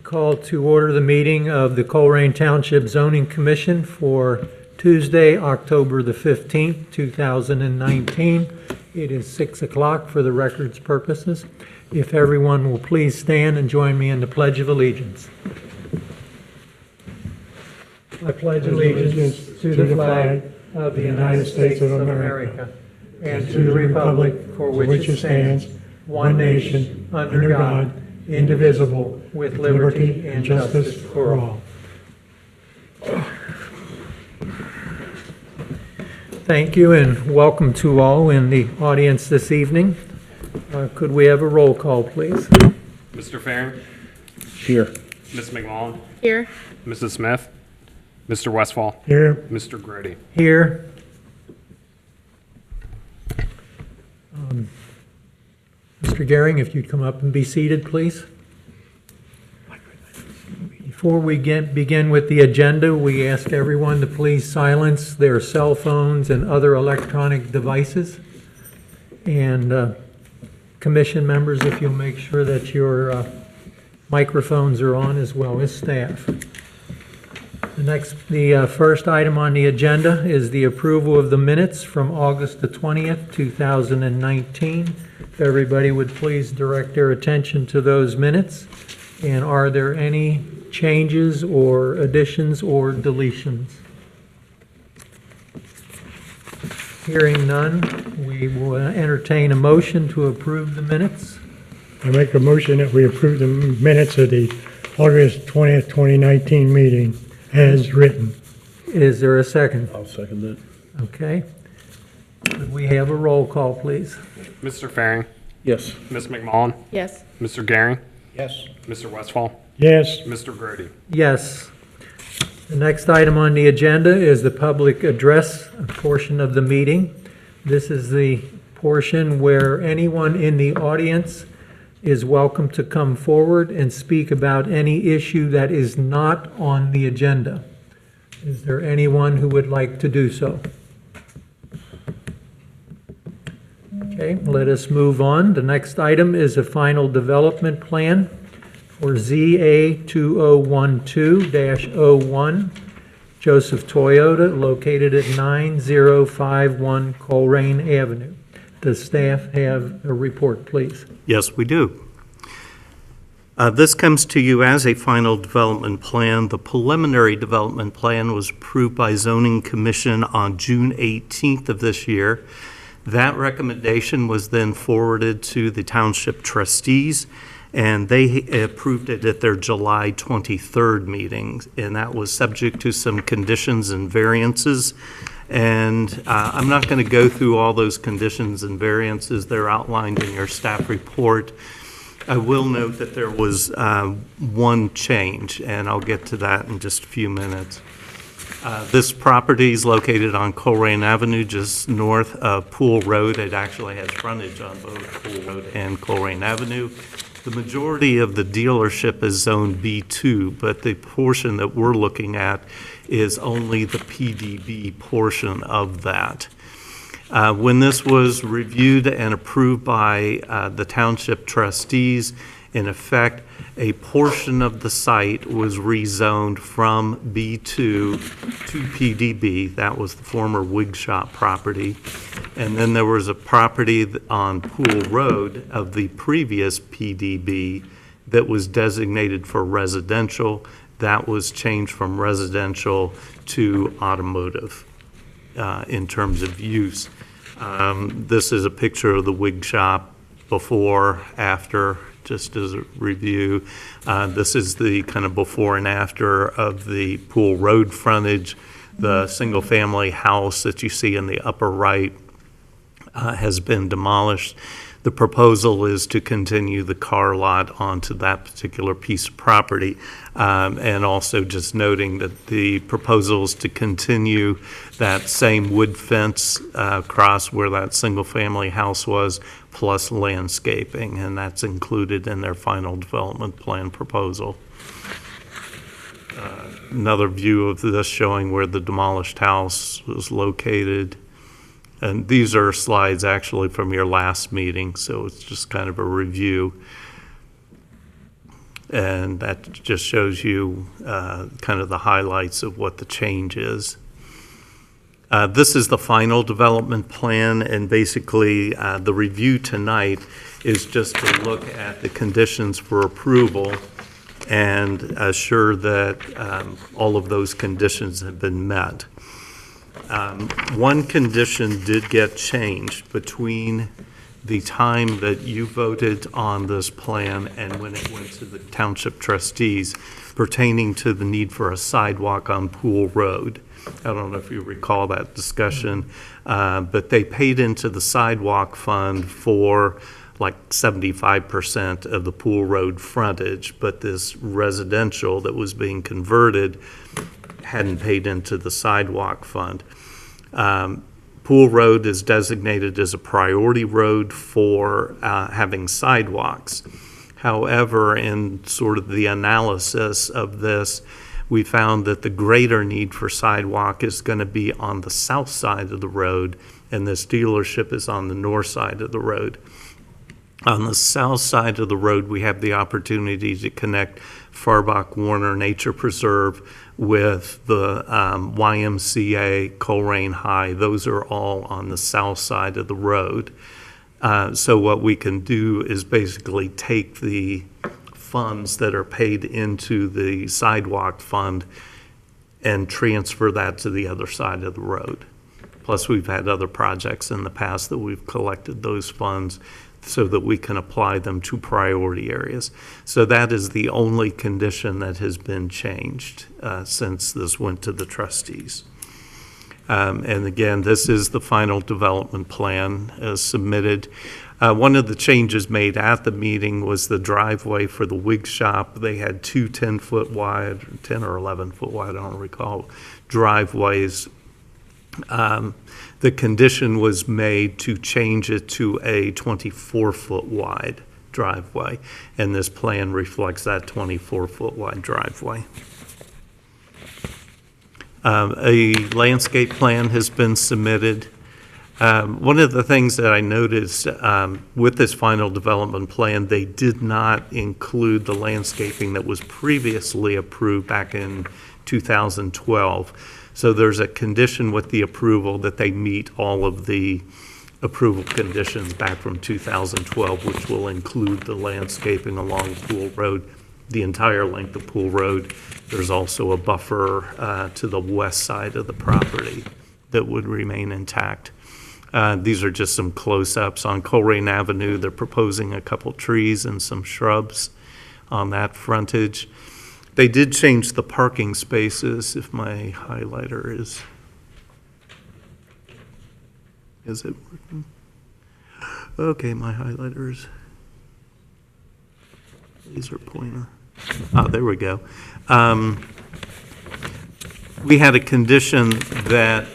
Call to order the meeting of the Colerain Township Zoning Commission for Tuesday, October the 15th, 2019. It is 6 o'clock for the record's purposes. If everyone will please stand and join me in the Pledge of Allegiance. I pledge allegiance to the flag of the United States of America and to the republic for which it stands, one nation, under God, indivisible, with liberty and justice for all. Thank you and welcome to all in the audience this evening. Could we have a roll call, please? Mr. Farron? Here. Ms. McMullen? Here. Mrs. Smith? Mr. Westfall? Here. Mr. Grady? Here. Mr. Gehring, if you'd come up and be seated, please. Before we begin with the agenda, we ask everyone to please silence their cell phones and other electronic devices. And commission members, if you'll make sure that your microphones are on as well as staff. The first item on the agenda is the approval of the minutes from August the 20th, 2019. If everybody would please direct their attention to those minutes. And are there any changes or additions or deletions? Hearing none, we will entertain a motion to approve the minutes. I make a motion that we approve the minutes of the August 20th, 2019 meeting as written. Is there a second? I'll second that. Okay. Could we have a roll call, please? Mr. Farron? Yes. Ms. McMullen? Yes. Mr. Gehring? Yes. Mr. Westfall? Yes. Mr. Grady? Yes. The next item on the agenda is the public address portion of the meeting. This is the portion where anyone in the audience is welcome to come forward and speak about any issue that is not on the agenda. Is there anyone who would like to do so? Okay, let us move on. The next item is a final development plan for ZA 2012-01, Joseph Toyota, located at 9051 Colerain Avenue. Does staff have a report, please? Yes, we do. This comes to you as a final development plan. The preliminary development plan was approved by Zoning Commission on June 18th of this year. That recommendation was then forwarded to the Township trustees, and they approved it at their July 23rd meeting, and that was subject to some conditions and variances. And I'm not going to go through all those conditions and variances. They're outlined in your staff report. I will note that there was one change, and I'll get to that in just a few minutes. This property is located on Colerain Avenue, just north of Pool Road. It actually has frontage on both Pool Road and Colerain Avenue. The majority of the dealership is Zone B2, but the portion that we're looking at is only the PDB portion of that. When this was reviewed and approved by the Township trustees, in effect, a portion of the site was rezoned from B2 to PDB. That was the former wig shop property. And then there was a property on Pool Road of the previous PDB that was designated for residential. That was changed from residential to automotive in terms of use. This is a picture of the wig shop before, after, just as a review. This is the kind of before and after of the Pool Road frontage. The single-family house that you see in the upper right has been demolished. The proposal is to continue the car lot onto that particular piece of property. And also just noting that the proposal is to continue that same wood fence across where that single-family house was, plus landscaping, and that's included in their final development plan proposal. Another view of this showing where the demolished house was located. And these are slides actually from your last meeting, so it's just kind of a review. And that just shows you kind of the highlights of what the change is. This is the final development plan, and basically the review tonight is just to look at the conditions for approval and assure that all of those conditions have been met. One condition did get changed between the time that you voted on this plan and when it went to the township trustees pertaining to the need for a sidewalk on Pool Road. I don't know if you recall that discussion, but they paid into the sidewalk fund for like 75% of the Pool Road frontage, but this residential that was being converted hadn't paid into the sidewalk fund. Pool Road is designated as a priority road for having sidewalks. However, in sort of the analysis of this, we found that the greater need for sidewalk is going to be on the south side of the road, and this dealership is on the north side of the road. On the south side of the road, we have the opportunity to connect Farbach Warner Nature Preserve with the YMCA, Colerain High. Those are all on the south side of the road. So what we can do is basically take the funds that are paid into the sidewalk fund and transfer that to the other side of the road. Plus, we've had other projects in the past that we've collected those funds so that we can apply them to priority areas. So that is the only condition that has been changed since this went to the trustees. And again, this is the final development plan as submitted. One of the changes made at the meeting was the driveway for the wig shop. They had two 10-foot wide, 10 or 11-foot wide, I don't recall, driveways. The condition was made to change it to a 24-foot wide driveway, and this plan reflects that 24-foot wide driveway. A landscape plan has been submitted. One of the things that I noticed with this final development plan, they did not include the landscaping that was previously approved back in 2012. So there's a condition with the approval that they meet all of the approval conditions back from 2012, which will include the landscaping along Pool Road, the entire length of Pool Road. There's also a buffer to the west side of the property that would remain intact. These are just some close-ups. On Colerain Avenue, they're proposing a couple trees and some shrubs on that frontage. They did change the parking spaces, if my highlighter is it working? Okay, my highlighter laser pointer. There we go. We had a condition that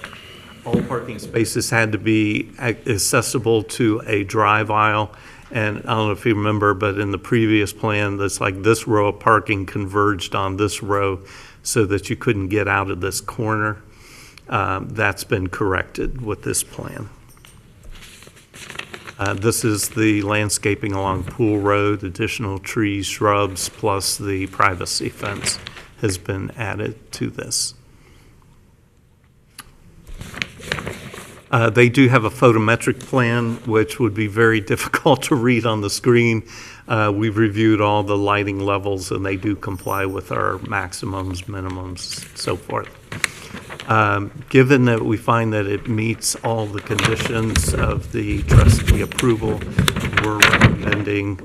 all parking spaces had to be accessible to a drive aisle. And I don't know if you remember, but in the previous plan, that's like this row of parking converged on this row so that you couldn't get out of this corner. That's been corrected with this plan. This is the landscaping along Pool Road, additional trees, shrubs, plus the privacy fence has been added to this. They do have a photometric plan, which would be very difficult to read on the screen. We've reviewed all the lighting levels, and they do comply with our maximums, minimums, so forth. Given that we find that it meets all the conditions of the trustee approval, we're recommending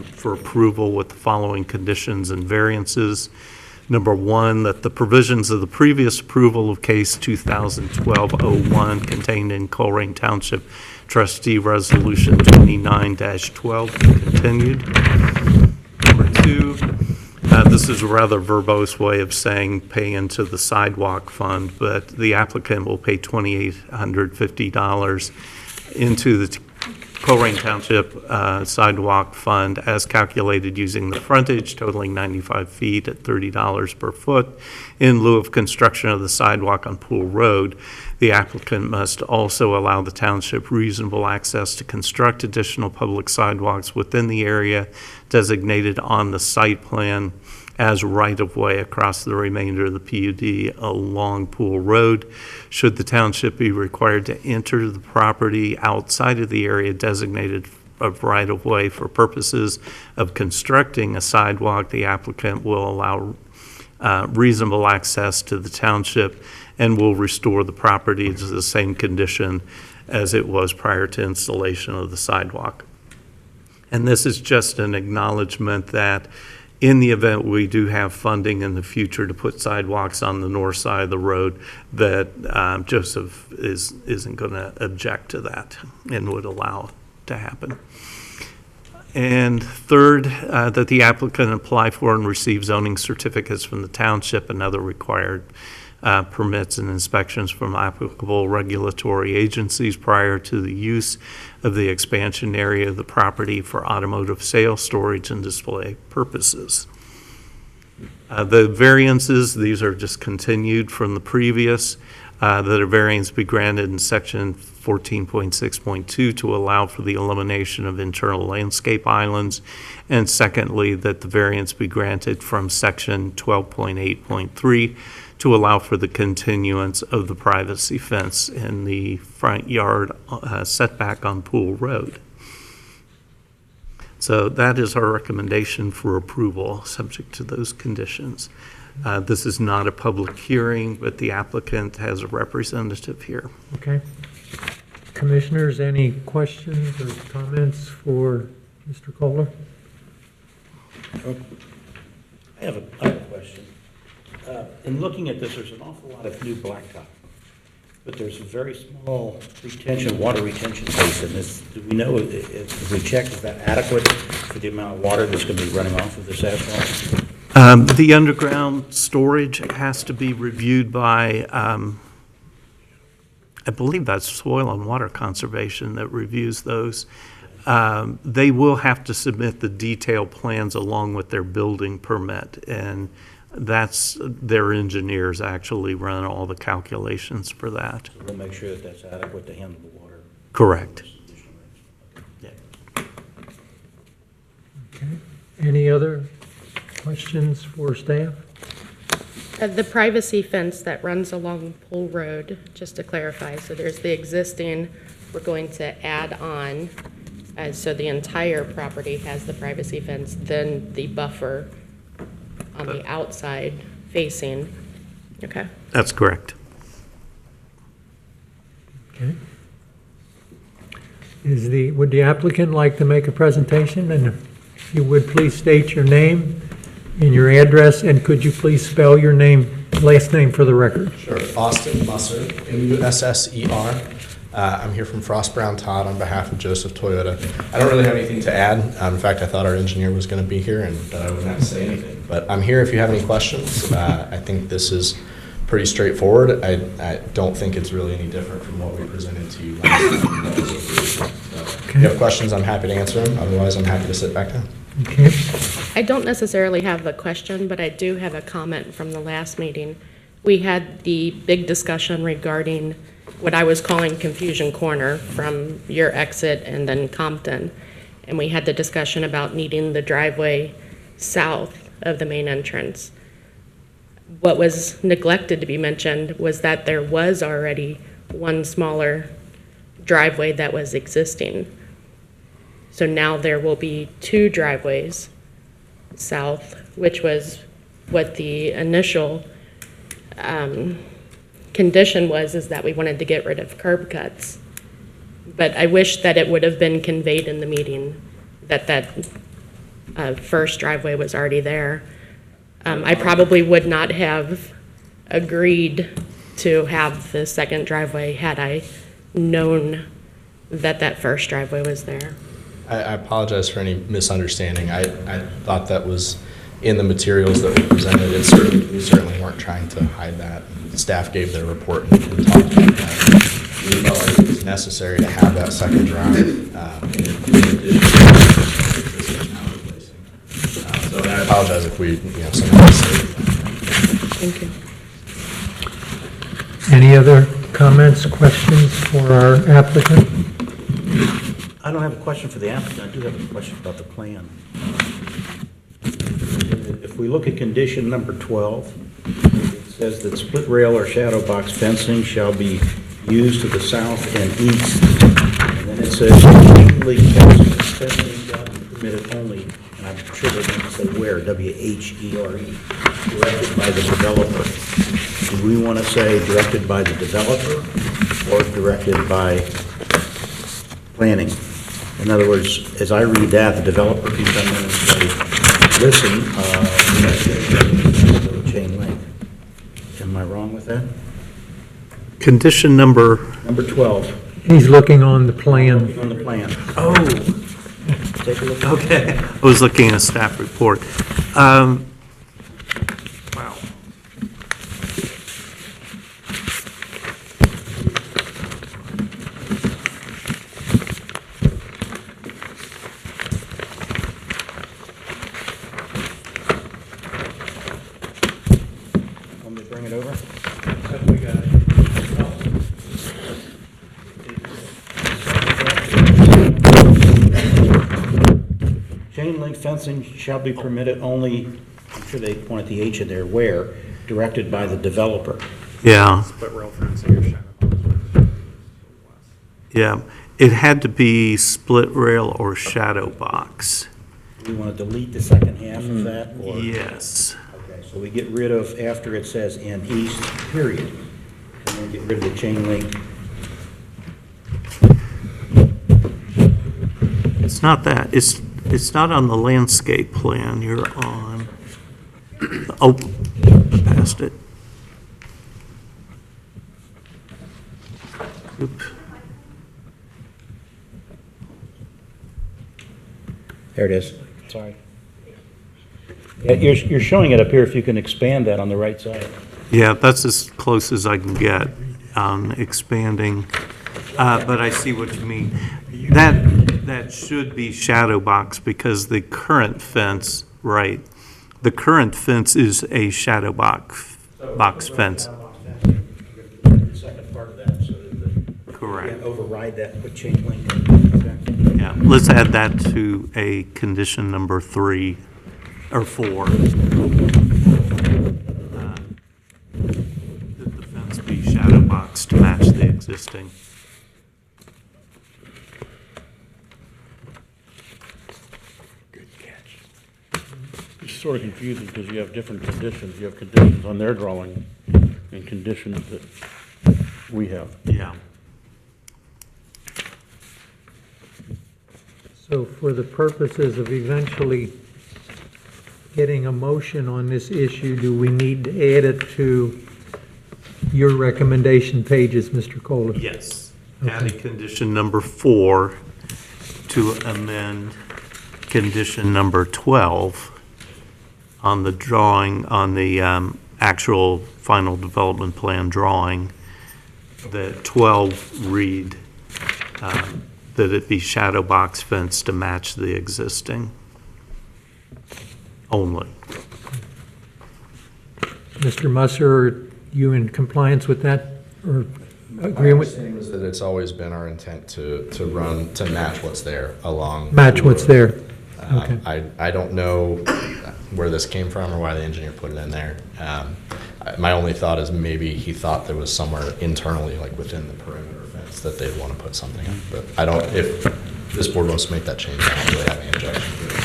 for approval with the following conditions and variances. Number one, that the provisions of the previous approval of case 2012-01 contained in Colerain Township Trustee Resolution 29-12 be continued. Number two, this is a rather verbose way of saying pay into the sidewalk fund, but the applicant will pay $2,850 into the Colerain Township sidewalk fund as calculated using the frontage totaling 95 feet at $30 per foot in lieu of construction of the sidewalk on Pool Road. The applicant must also allow the township reasonable access to construct additional public sidewalks within the area designated on the site plan as right-of-way across the remainder of the PUD along Pool Road. Should the township be required to enter the property outside of the area designated of right-of-way for purposes of constructing a sidewalk, the applicant will allow reasonable access to the township and will restore the property to the same condition as it was prior to installation of the sidewalk. And this is just an acknowledgement that in the event we do have funding in the future to put sidewalks on the north side of the road, that Joseph isn't going to object to that and would allow it to happen. And third, that the applicant apply for and receive zoning certificates from the township and other required permits and inspections from applicable regulatory agencies prior to the use of the expansion area of the property for automotive sales, storage, and display purposes. The variances, these are just continued from the previous, that a variance be granted in section 14.6.2 to allow for the elimination of internal landscape islands, and secondly, that the variance be granted from section 12.8.3 to allow for the continuance of the privacy fence in the front yard setback on Pool Road. So that is our recommendation for approval, subject to those conditions. This is not a public hearing, but the applicant has a representative here. Okay. Commissioners, any questions or comments for Mr. Kohler? I have a question. In looking at this, there's an awful lot of new blacktop, but there's a very small water retention space in this. Do we know, if we check, is that adequate for the amount of water that's going to be running off of this asphalt? The underground storage has to be reviewed by, I believe that's Soil and Water Conservation that reviews those. They will have to submit the detailed plans along with their building permit, and that's their engineers actually run all the calculations for that. So we'll make sure that that's adequate to handle the water. Correct. Yeah. Okay. Any other questions for staff? The privacy fence that runs along Pool Road, just to clarify, so there's the existing, we're going to add on, so the entire property has the privacy fence, then the buffer on the outside facing, okay? That's correct. Okay. Would the applicant like to make a presentation? And if you would please state your name and your address, and could you please spell your name, last name for the record? Sure. Austin Musser, M-U-S-S-E-R. I'm here from Frost Brown Todd on behalf of Joseph Toyota. I don't really have anything to add. In fact, I thought our engineer was going to be here and that I wouldn't have to say anything. But I'm here if you have any questions. I think this is pretty straightforward. I don't think it's really any different from what we presented to you last time. So if you have questions, I'm happy to answer them. Otherwise, I'm happy to sit back down. Okay. I don't necessarily have a question, but I do have a comment from the last meeting. We had the big discussion regarding what I was calling Confusion Corner from your exit and then Compton. And we had the discussion about needing the driveway south of the main entrance. What was neglected to be mentioned was that there was already one smaller driveway that was existing. So now there will be two driveways south, which was what the initial condition was, is that we wanted to get rid of curb cuts. But I wish that it would have been conveyed in the meeting that first driveway was already there. I probably would not have agreed to have the second driveway had I known that first driveway was there. I apologize for any misunderstanding. I thought that was in the materials that we presented. We certainly weren't trying to hide that. Staff gave their report and talked about that. We felt like it was necessary to have that second drive. So I apologize if we, somehow misstated that. Thank you. Any other comments, questions for our applicant? I don't have a question for the applicant, I do have a question about the plan. If we look at condition number 12, it says that split rail or shadow box fencing shall be used to the south and east. And then it says, legally fencing shall be permitted only, and I'm sure they're going to say where, W-H-E-R-E, directed by the developer. Do we want to say directed by the developer or directed by planning? In other words, as I read that, the developer can come in and say, listen, chain link. Am I wrong with that? Condition number, Number 12, He's looking on the plan. on the plan. oh, Take a look. okay. I was looking at a staff report. Wow. Want me to bring it over? Chain link fencing shall be permitted only, I'm sure they wanted the H in there, where, directed by the developer. Yeah, Split rail fencing or shadow box. yeah. It had to be split rail or shadow box. Do we want to delete the second half of that, or? Yes. Okay, so we get rid of, after it says in east, period, and then get rid of the chain link. It's not that. It's not on the landscape plan. You're on, oh, I passed it. Oop. There it is. Sorry. Yeah, you're showing it up here, if you can expand that on the right side. Yeah, that's as close as I can get on expanding, but I see what you mean. That should be shadow box because the current fence, right, the current fence is a shadow box fence. The second part of that, so that the. Correct. Can't override that, and put chain link in. Yeah, let's add that to a condition number 3 or 4. That the fence be shadow box to match the existing. It's sort of confusing because you have different conditions. You have conditions on their drawing and conditions that we have. Yeah. So for the purposes of eventually getting a motion on this issue, do we need to add it to your recommendation pages, Mr. Kohler? Yes. Add a condition number 4 to amend condition number 12 on the drawing, on the actual final development plan drawing, that 12 read that it be shadow box fence to match the existing only. Mr. Musser, are you in compliance with that, or My agree with, understanding was that it's always been our intent to run, to match what's there along. match what's there? Okay. I don't know where this came from or why the engineer put it in there. My only thought is maybe he thought there was somewhere internally, like within the perimeter fence, that they'd want to put something in. But I don't, if this board wants to make that change, I don't really have any objection to it.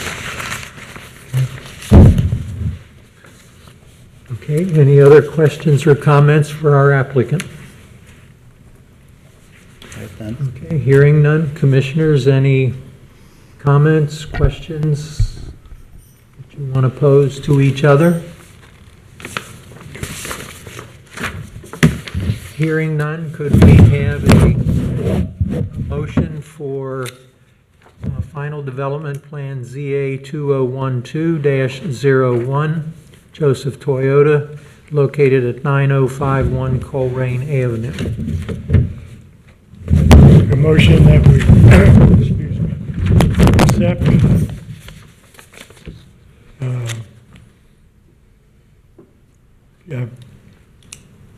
Okay, any other questions or comments for our applicant? Right then. Okay, hearing none. Commissioners, any comments, questions that you want to pose to each other? Hearing none, could we have a motion for final development plan ZA 2012-01, Joseph Toyota, located at 9051 Colerain Avenue? A motion that we, excuse me, accept yeah,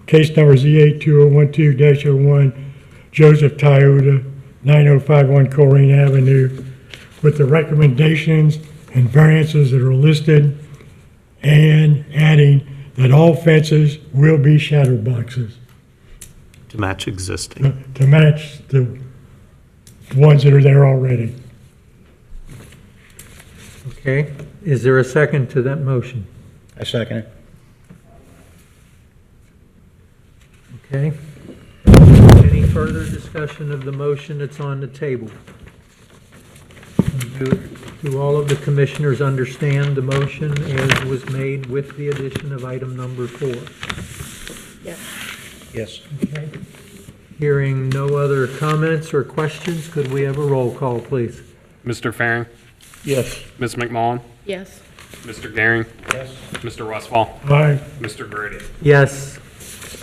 case number ZA 2012-01, Joseph Toyota, 9051 Colerain Avenue, with the recommendations and variances that are listed, and adding that all fences will be shadow boxes To match existing. to match the ones that are there already. Okay, is there a second to that motion? I second it. Okay. Any further discussion of the motion that's on the table? Do all of the commissioners understand the motion as was made with the addition of item number 4? Yes. Yes. Okay. Hearing no other comments or questions, could we have a roll call, please? Mr. Faring, Yes. Ms. McMullen, Yes. Mr. Garing, Yes. Mr. Westfall, Aye. Mr. Grady. Yes,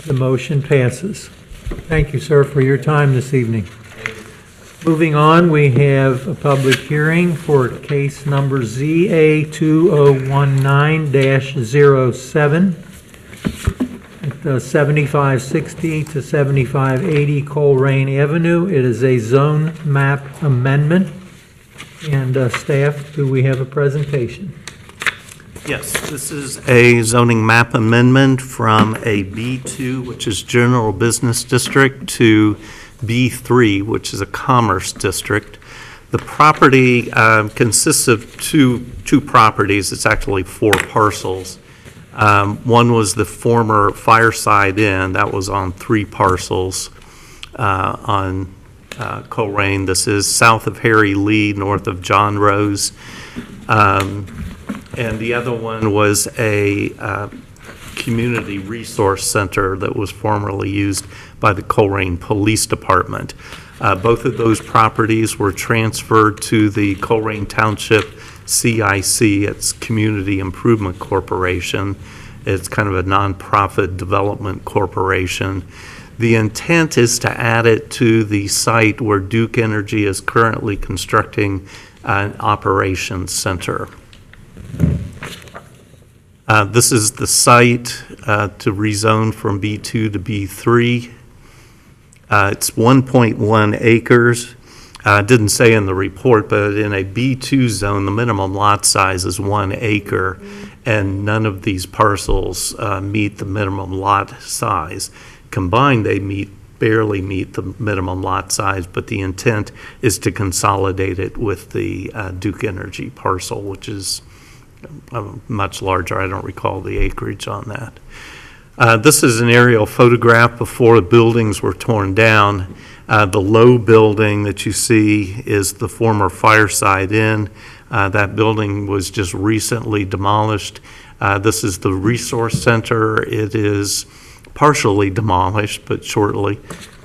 the motion passes. Thank you, sir, for your time this evening. Moving on, we have a public hearing for case number ZA 2019-07 at 7560 to 7580 Colerain Avenue. It is a zone map amendment. And staff, do we have a presentation? Yes, this is a zoning map amendment from a B2, which is General Business District, to B3, which is a Commerce District. The property consists of two properties. It's actually 4 parcels. One was the former Fireside Inn. That was on 3 parcels on Colerain. This is south of Harry Lee, north of John Rose. And the other one was a community resource center that was formerly used by the Colerain Police Department. Both of those properties were transferred to the Colerain Township CIC, it's Community Improvement Corporation. It's kind of a nonprofit development corporation. The intent is to add it to the site where Duke Energy is currently constructing an operations center. This is the site to rezone from B2 to B3. It's 1.1 acres. It didn't say in the report, but in a B2 zone, the minimum lot size is 1 acre, and none of these parcels meet the minimum lot size. Combined, they barely meet the minimum lot size, but the intent is to consolidate it with the Duke Energy parcel, which is much larger. I don't recall the acreage on that. This is an aerial photograph before the buildings were torn down. The low building that you see is the former Fireside Inn. That building was just recently demolished. This is the resource center. It is partially demolished, but shortly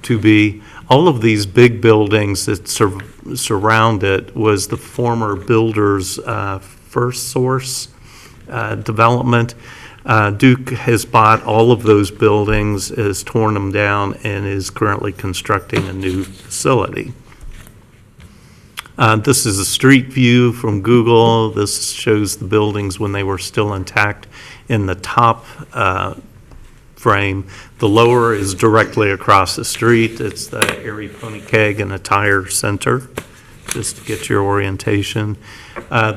to be. All of these big buildings that surround it was the former builder's First Source development. Duke has bought all of those buildings, has torn them down, and is currently constructing a new facility. This is a street view from Google. This shows the buildings when they were still intact in the top frame. The lower is directly across the street. It's the Erie Pony Keg and Attire Center, just to get your orientation.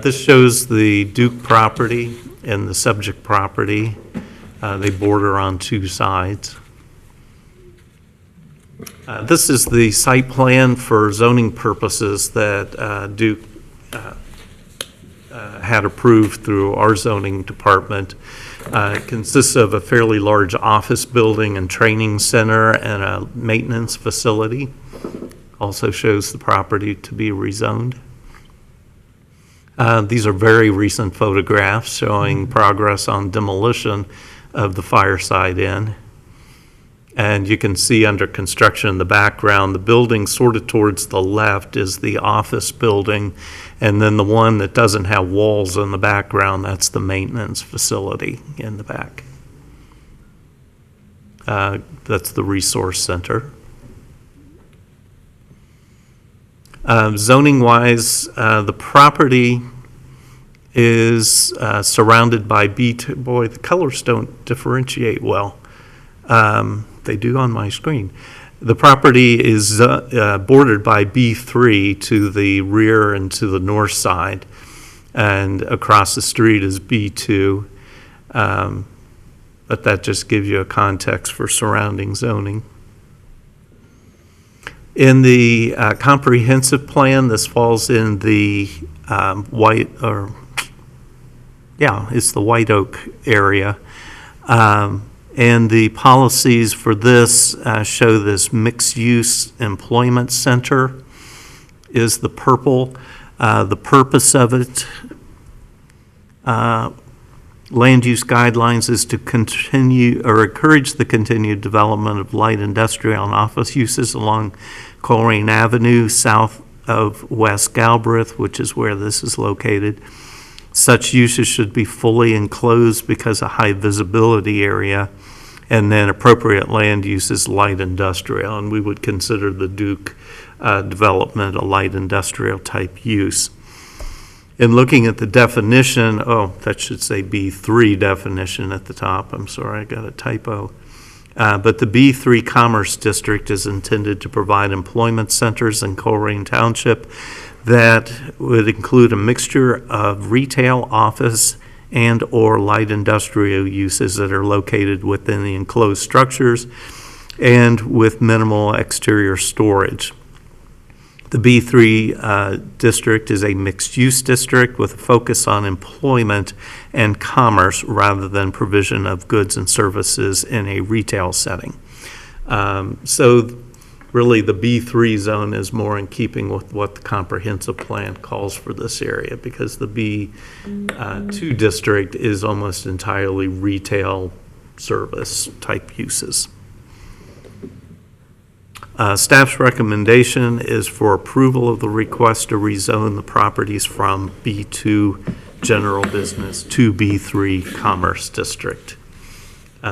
This shows the Duke property and the subject property. They border on 2 sides. This is the site plan for zoning purposes that Duke had approved through our zoning department. It consists of a fairly large office building and training center and a maintenance facility. Also shows the property to be rezoned. These are very recent photographs showing progress on demolition of the Fireside Inn. And you can see under construction in the background, the building sort of towards the left is the office building, and then the one that doesn't have walls in the background, that's the maintenance facility in the back. That's the resource center. Zoning-wise, the property is surrounded by B2. Boy, the colors don't differentiate well. They do on my screen. The property is bordered by B3 to the rear and to the north side, and across the street is B2. But that just gives you a context for surrounding zoning. In the comprehensive plan, this falls in the it's the White Oak area. And the policies for this show this mixed-use employment center is the purple. The purpose of it, land use guidelines, is to continue or encourage the continued development of light industrial and office uses along Colerain Avenue, south of West Galbraith, which is where this is located. Such uses should be fully enclosed because of high visibility area, and then appropriate land use is light industrial, and we would consider the Duke development a light industrial type use. In looking at the definition, that should say B3 definition at the top. I'm sorry, I got a typo. But the B3 Commerce District is intended to provide employment centers in Colerain Township that would include a mixture of retail, office, and or light industrial uses that are located within the enclosed structures and with minimal exterior storage. The B3 district is a mixed-use district with a focus on employment and commerce rather than provision of goods and services in a retail setting. So really the B3 zone is more in keeping with what the comprehensive plan calls for this area, because the B2 district is almost entirely retail service type uses. Staff's recommendation is for approval of the request to rezone the properties from B2 General Business to B3 Commerce District.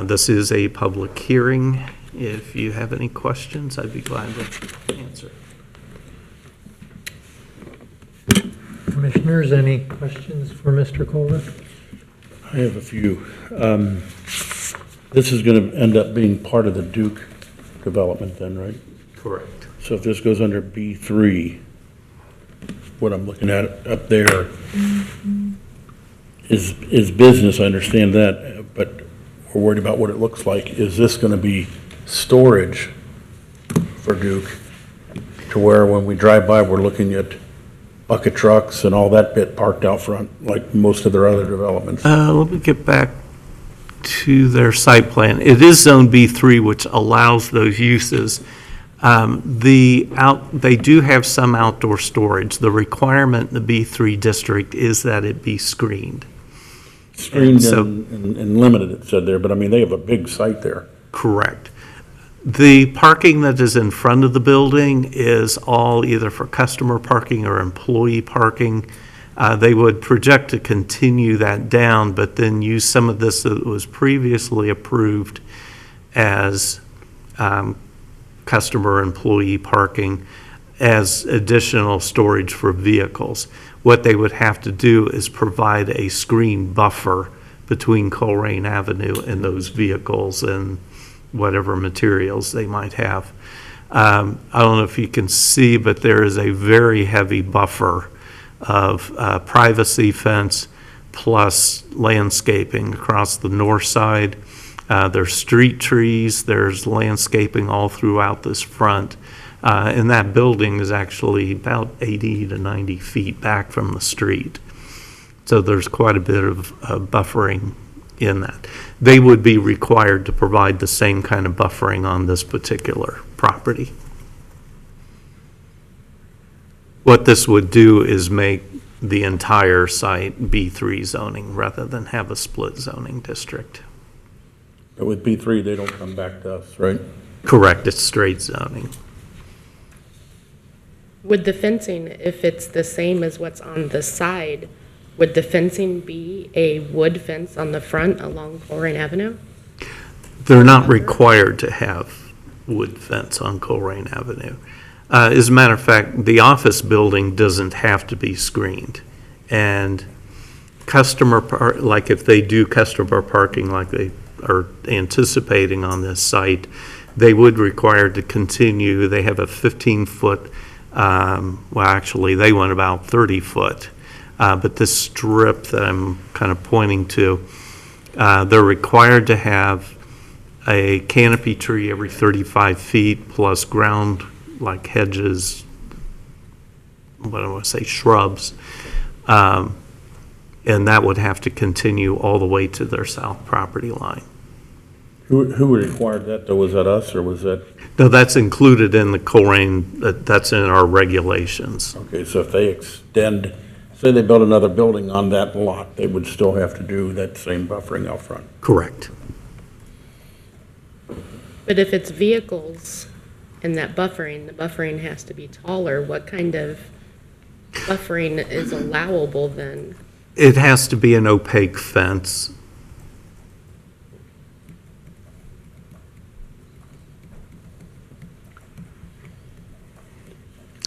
This is a public hearing. If you have any questions, I'd be glad to answer. Commissioners, any questions for Mr. Kohler? I have a few. This is going to end up being part of the Duke development then, right? Correct. So if this goes under B3, what I'm looking at up there is business, I understand that, but we're worried about what it looks like. Is this going to be storage for Duke to where when we drive by, we're looking at bucket trucks and all that bit parked out front, like most of their other developments? Let me get back to their site plan. It is Zone B3, which allows those uses. They do have some outdoor storage. The requirement in the B3 district is that it be screened. Screened and limited, it said there, but I mean, they have a big site there. Correct. The parking that is in front of the building is all either for customer parking or employee parking. They would project to continue that down, but then use some of this that was previously approved as customer employee parking as additional storage for vehicles. What they would have to do is provide a screen buffer between Colerain Avenue and those vehicles and whatever materials they might have. I don't know if you can see, but there is a very heavy buffer of privacy fence plus landscaping across the north side. There's street trees, there's landscaping all throughout this front. And that building is actually about 80 to 90 feet back from the street. So there's quite a bit of buffering in that. They would be required to provide the same kind of buffering on this particular property. What this would do is make the entire site B3 zoning rather than have a split zoning district. But with B3, they don't come back to us, right? Correct, it's straight zoning. Would the fencing, if it's the same as what's on the side, would the fencing be a wood fence on the front along Colerain Avenue? They're not required to have wood fence on Colerain Avenue. As a matter of fact, the office building doesn't have to be screened. And like if they do customer parking like they are anticipating on this site, they would require to continue. They have a 15-foot, well, actually, they went about 30-foot. But this strip that I'm kind of pointing to, they're required to have a canopy tree every 35 feet plus ground like hedges, what do I want to say, shrubs. And that would have to continue all the way to their south property line. Who required that, though? Was that us, or was that, No, that's included in the Colerain, that's in our regulations. okay, so if they extend, say they build another building on that lot, they would still have to do that same buffering out front? Correct. But if it's vehicles and that buffering, the buffering has to be taller, what kind of buffering is allowable then? It has to be an opaque fence.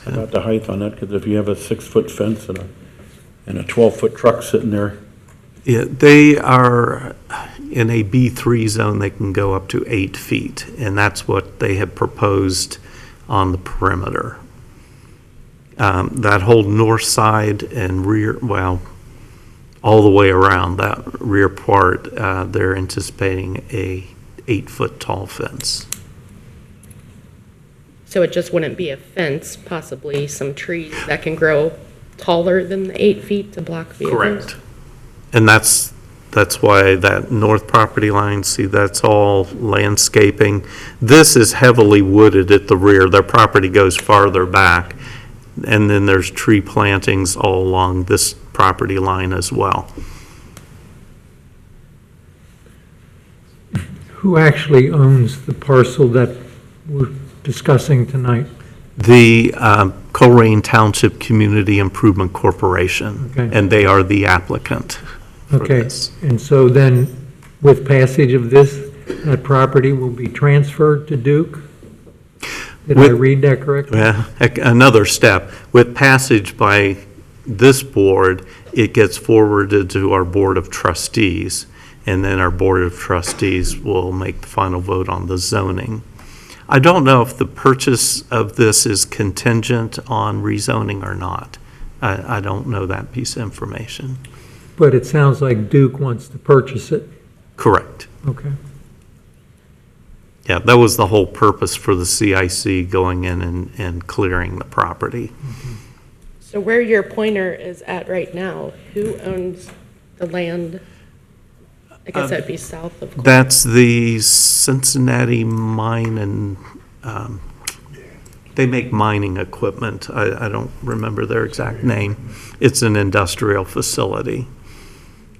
How about the height on that? Because if you have a 6-foot fence and a 12-foot truck sitting there, Yeah, they are in a B3 zone, they can go up to 8 feet, and that's what they have proposed on the perimeter. That whole north side and rear, well, all the way around that rear part, they're anticipating a 8-foot tall fence. So it just wouldn't be a fence, possibly some trees that can grow taller than the 8 feet to block vehicles? Correct. And that's why that north property line, see, that's all landscaping. This is heavily wooded at the rear. Their property goes farther back. And then there's tree plantings all along this property line as well. Who actually owns the parcel that we're discussing tonight? The Colerain Township Community Improvement Corporation, Okay. and they are the applicant for Okay, this. and so then with passage of this, that property will be transferred to Duke? Did I With- read that correctly? Yeah, another step. With passage by this board, it gets forwarded to our Board of Trustees, and then our Board of Trustees will make the final vote on the zoning. I don't know if the purchase of this is contingent on rezoning or not. I don't know that piece of information. But it sounds like Duke wants to purchase it. Correct. Okay. Yeah, that was the whole purpose for the CIC going in and clearing the property. So where your pointer is at right now, who owns the land? I guess that'd be south of. That's the Cincinnati Mine and, they make mining equipment. I don't remember their exact name. It's an industrial facility.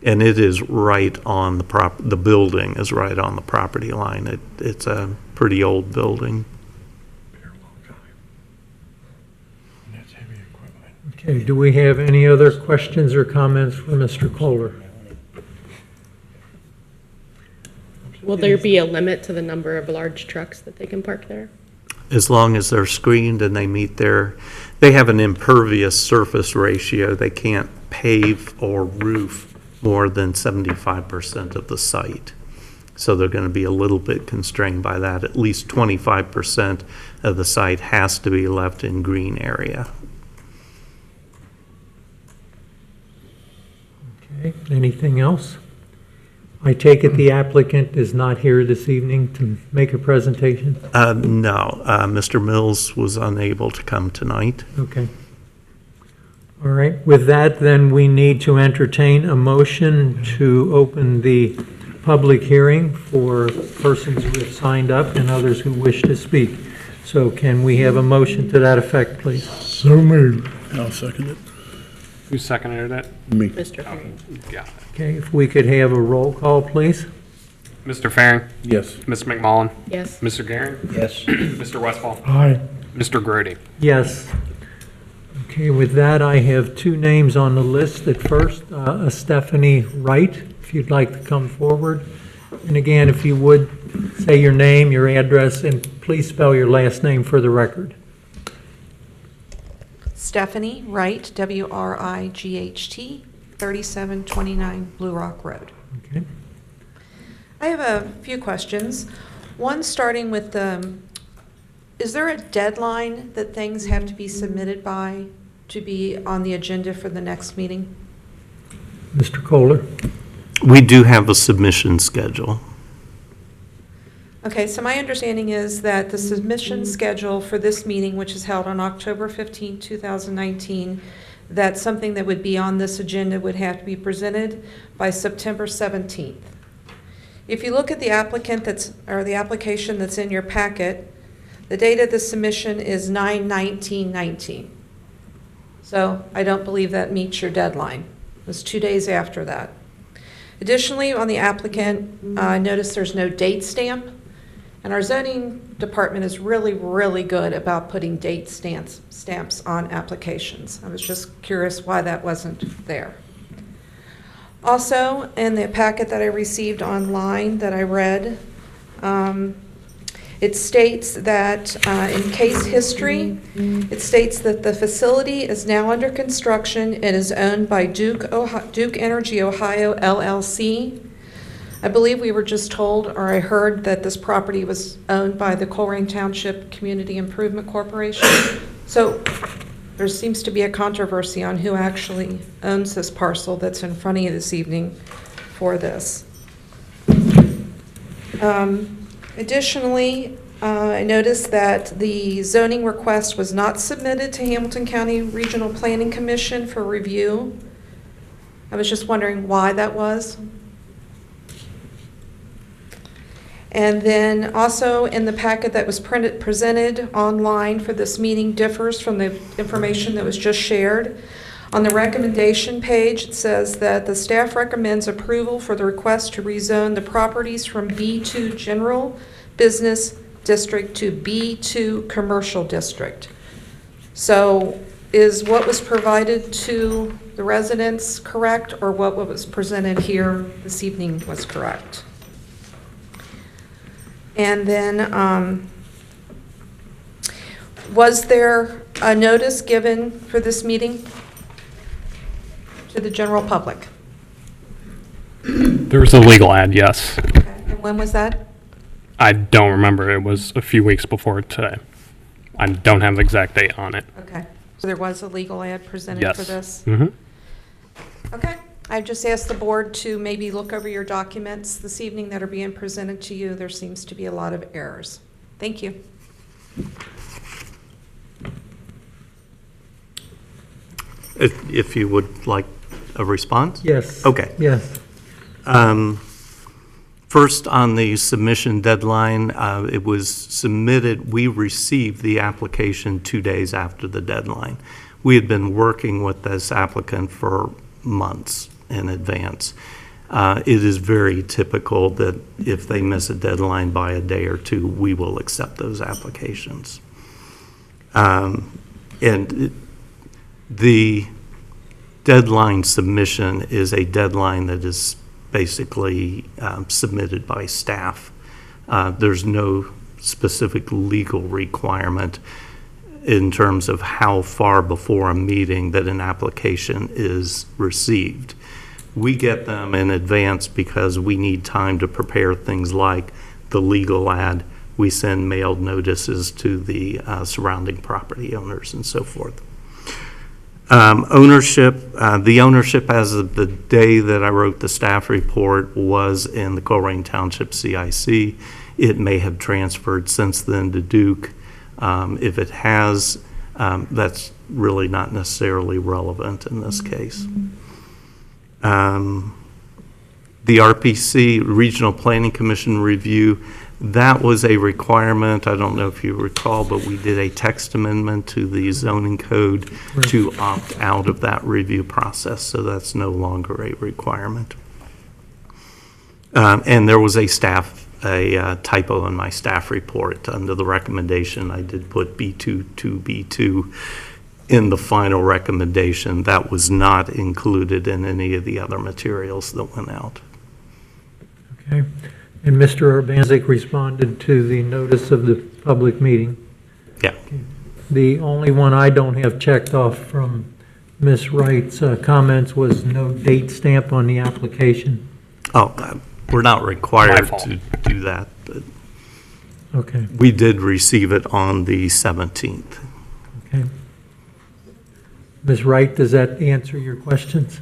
And it is right on the building is right on the property line. It's a pretty old building. Okay, do we have any other questions or comments for Mr. Kohler? Will there be a limit to the number of large trucks that they can park there? As long as they're screened and they meet they have an impervious surface ratio. They can't pave or roof more than 75% of the site. So they're going to be a little bit constrained by that. At least 25% of the site has to be left in green area. Okay, anything else? I take it the applicant is not here this evening to make a presentation? No, Mr. Mills was unable to come tonight. Okay. All right, with that, then we need to entertain a motion to open the public hearing for persons who have signed up and others who wish to speak. So can we have a motion to that effect, please? So moved. I'll second it. Who seconded it? Me. Mr. Perry? Got it. Okay, if we could have a roll call, please? Mr. Faring, Yes. Ms. McMullen, Yes. Mr. Garing, Yes. Mr. Westfall, Aye. Mr. Grody. Yes. Okay, with that, I have two names on the list. At first, Stephanie Wright, if you'd like to come forward. And again, if you would, say your name, your address, and please spell your last name for the record. Stephanie Wright, W-R-I-G-H-T, 3729 Blue Rock Road. Okay. I have a few questions. One, starting with, is there a deadline that things have to be submitted by to be on the agenda for the next meeting? Mr. Kohler? We do have a submission schedule. Okay, so my understanding is that the submission schedule for this meeting, which is held on October 15, 2019, that something that would be on this agenda would have to be presented by September 17th. If you look at the the application that's in your packet, the date of the submission is 9/19/19. So I don't believe that meets your deadline. It was 2 days after that. Additionally, on the applicant, I noticed there's no date stamp. And our zoning department is really, really good about putting date stamps on applications. I was just curious why that wasn't there. Also, in the packet that I received online that I read, it states that in case history, it states that the facility is now under construction. It is owned by Duke Energy Ohio LLC. I believe we were just told, or I heard, that this property was owned by the Colerain Township Community Improvement Corporation. So there seems to be a controversy on who actually owns this parcel that's in front of you this evening for this. Additionally, I noticed that the zoning request was not submitted to Hamilton County Regional Planning Commission for review. I was just wondering why that was. And then also in the packet that was presented online for this meeting differs from the information that was just shared. On the recommendation page, it says that the staff recommends approval for the request to rezone the properties from B2 General Business District to B2 Commercial District. So is what was provided to the residents correct, or what was presented here this evening was correct? And then, was there a notice given for this meeting to the general public? There was a legal ad, yes. Okay. And when was that? I don't remember. It was a few weeks before today. I don't have the exact date on it. Okay. So there was a legal ad presented for Yes. this? Mm-hmm. Okay. I just asked the board to maybe look over your documents this evening that are being presented to you. There seems to be a lot of errors. Thank you. If you would like a response? Yes. Okay. Yes. First, on the submission deadline, it was submitted, we received the application 2 days after the deadline. We had been working with this applicant for months in advance. It is very typical that if they miss a deadline by a day or two, we will accept those applications. The deadline submission is a deadline that is basically submitted by staff. There's no specific legal requirement in terms of how far before a meeting that an application is received. We get them in advance because we need time to prepare things like the legal ad. We send mailed notices to the surrounding property owners and so forth. Ownership, the ownership as of the day that I wrote the staff report was in the Colerain Township CIC. It may have transferred since then to Duke. If it has, that's really not necessarily relevant in this case. The RPC, Regional Planning Commission review, that was a requirement. I don't know if you recall, but we did a text amendment to the zoning code to opt out of that review process, so that's no longer a requirement. And there was a typo in my staff report. Under the recommendation, I did put B2 to B2 in the final recommendation. That was not included in any of the other materials that went out. Okay. And Mr. Urbanzik responded to the notice of the public meeting. Yeah. The only one I don't have checked off from Ms. Wright's comments was no date stamp on the application. Oh, We're not required fault. to do that, but Okay, we did receive it on the 17th. okay. Ms. Wright, does that answer your questions?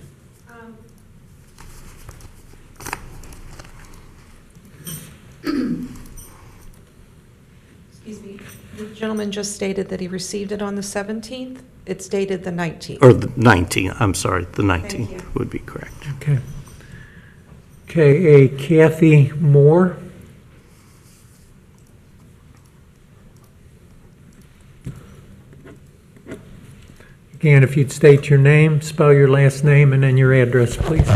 Excuse me. The gentleman just stated that he received it on the 17th. It's dated the 19th. Or the 19th, I'm sorry, the Thank you. 19th would be correct. Okay. Okay, a Kathy Moore. Again, if you'd state your name, spell your last name, and then your address, please.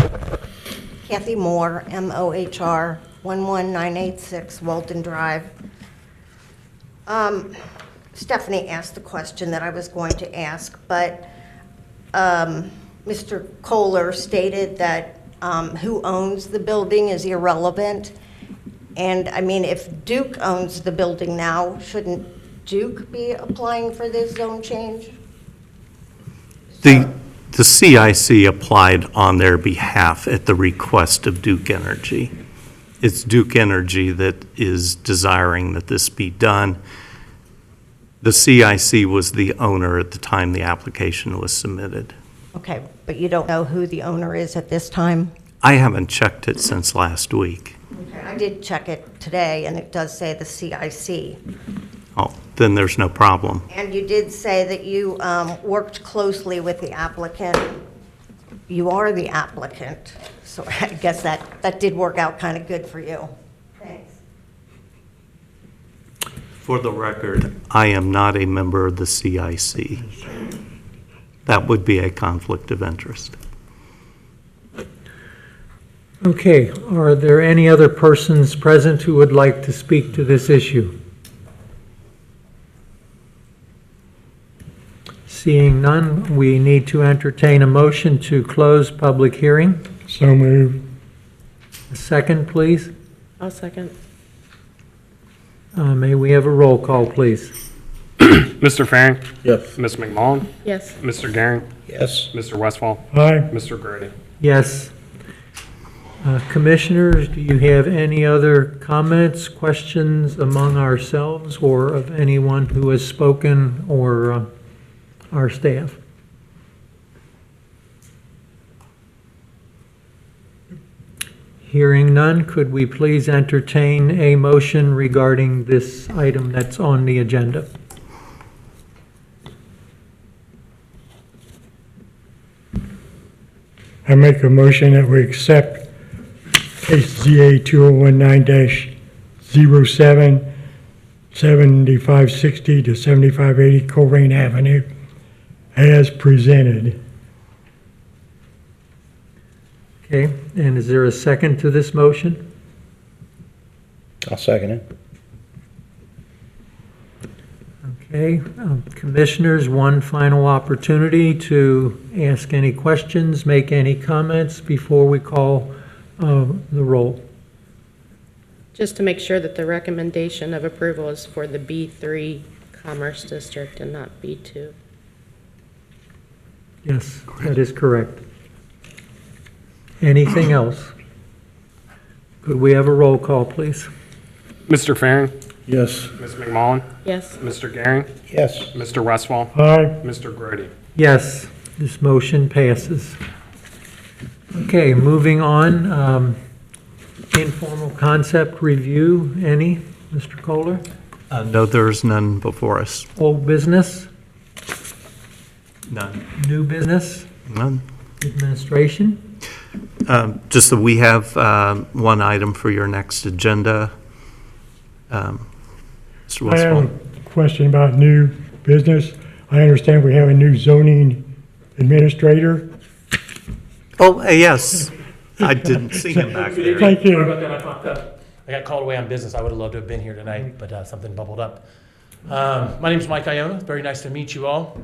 Kathy Moore, M-O-H-R, 11986 Walton Drive. Stephanie asked the question that I was going to ask, but Mr. Kohler stated that who owns the building is irrelevant. And I mean, if Duke owns the building now, shouldn't Duke be applying for this zone change? The CIC applied on their behalf at the request of Duke Energy. It's Duke Energy that is desiring that this be done. The CIC was the owner at the time the application was submitted. Okay, but you don't know who the owner is at this time? I haven't checked it since last week. Okay, I did check it today, and it does say the CIC. Oh, then there's no problem. And you did say that you worked closely with the applicant. You are the applicant, so I guess that did work out kind of good for you. Thanks. For the record, I am not a member of the CIC. That would be a conflict of interest. Okay, are there any other persons present who would like to speak to this issue? Seeing none, we need to entertain a motion to close public hearing. So moved. A second, please. I'll second. May we have a roll call, please? Mr. Farring, Yes. Ms. McMullen, Yes. Mr. Garing, Yes. Mr. Westfall, Aye. Mr. Grady. Yes. Commissioners, do you have any other comments, questions among ourselves or of anyone who has spoken or our staff? Hearing none, could we please entertain a motion regarding this item that's on the agenda? I make a motion that we accept case ZA 2019-07, 7560 to 7580 Colerain Avenue as presented. Okay, and is there a second to this motion? I'll second it. Okay, commissioners, one final opportunity to ask any questions, make any comments before we call the roll. Just to make sure that the recommendation of approval is for the B3 Commerce District and not B2. Yes, that is correct. Anything else? Could we have a roll call, please? Mr. Farring, Yes. Ms. McMullen, Yes. Mr. Garing, Yes. Mr. Westfall, Aye. Mr. Grady. Yes, this motion passes. Okay, moving on. Informal concept review, any? Mr. Kohler? No, there's none before us. Old business? None. New business? None. Administration? Just that we have one item for your next agenda. Mr. I have Westphal. a question about new business. I understand we have a new zoning administrator. Oh, yes. I didn't see him back there. Thank Sorry you. about that, I popped up. I got called away on business. I would have loved to have been here tonight, but something bubbled up. My name's Mike Iona. Very nice to meet you all.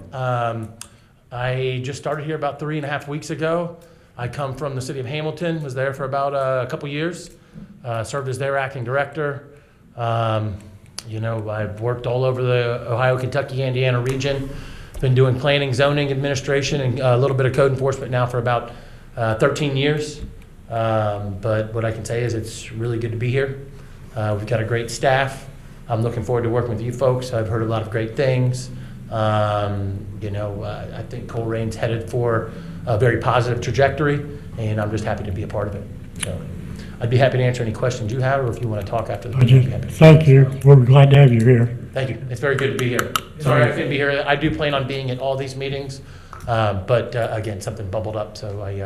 I just started here about 3.5 weeks ago. I come from the city of Hamilton, was there for about a couple years, served as their acting director. I've worked all over the Ohio, Kentucky, Indiana region. Been doing planning, zoning, administration, and a little bit of code enforcement now for about 13 years. But what I can say is it's really good to be here. We've got a great staff. I'm looking forward to working with you folks. I've heard a lot of great things. I think Colerain's headed for a very positive trajectory, and I'm just happy to be a part of it. So I'd be happy to answer any questions you have, or if you want to talk after the meeting, I'd be happy to. Thank you. We're glad to have you here. Thank you. It's very good to be here. Sorry I couldn't be here. I do plan on being at all these meetings, but again, something bubbled up, so I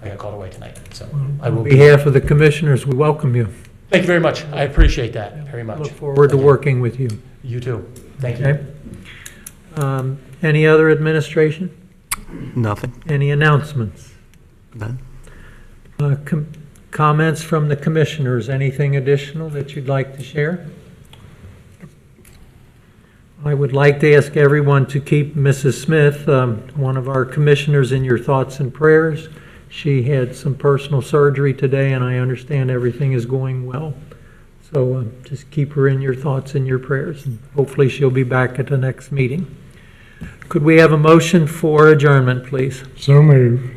got called away tonight. So I will On behalf of the commissioners, we welcome you. Thank you very much. I appreciate that very much. Look forward to working with you. You too. Thank you. Okay. Any other administration? Nothing? Any announcements? None? Comments from the commissioners? Anything additional that you'd like to share? I would like to ask everyone to keep Mrs. Smith, one of our commissioners, in your thoughts and prayers. She had some personal surgery today, and I understand everything is going well. So just keep her in your thoughts and your prayers, and hopefully she'll be back at the next meeting. Could we have a motion for adjournment, please? So moved.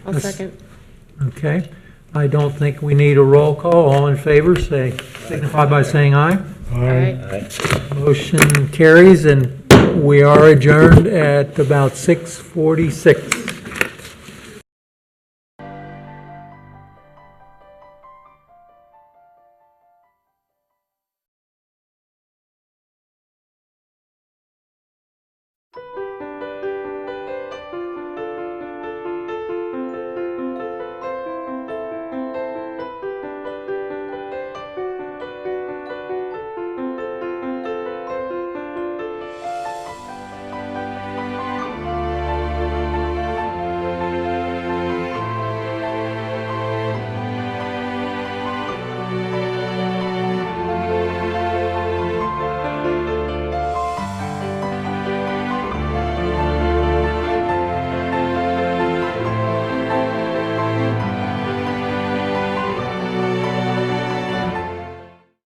I'll second. Okay. I don't think we need a roll call. All in favor, signify by saying aye. All right. Motion carries, and we are adjourned at about 6:46.